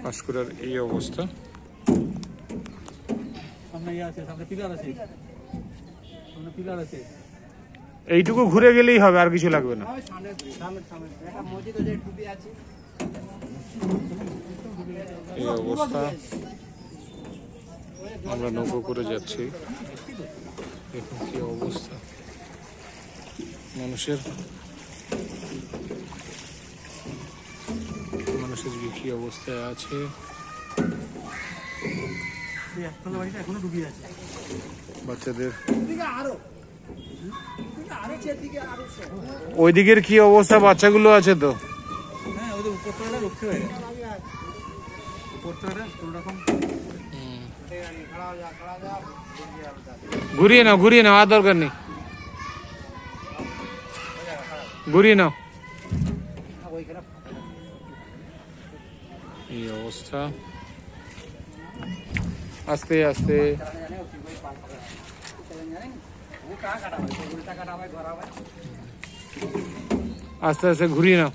পাঁশকুড়ার এই অবস্থা। এইটুকু ঘুরে গেলেই হবে, আর কিছু লাগবে না। এই অবস্থা, আমরা নৌকো করে যাচ্ছি। দেখুন কি অবস্থা মানুষের কি অবস্থায় আছে। বাচ্চাদের ওই দিকের কি অবস্থা, বাচ্চাগুলো আছে তো। ঘুরিয়ে নাও, ঘুরিয়ে নাও, আর দরকার নেই, ঘুরিয়ে নাও। এই অবস্থা, আস্তে আস্তে আস্তে আস্তে ঘুরিয়ে নাও।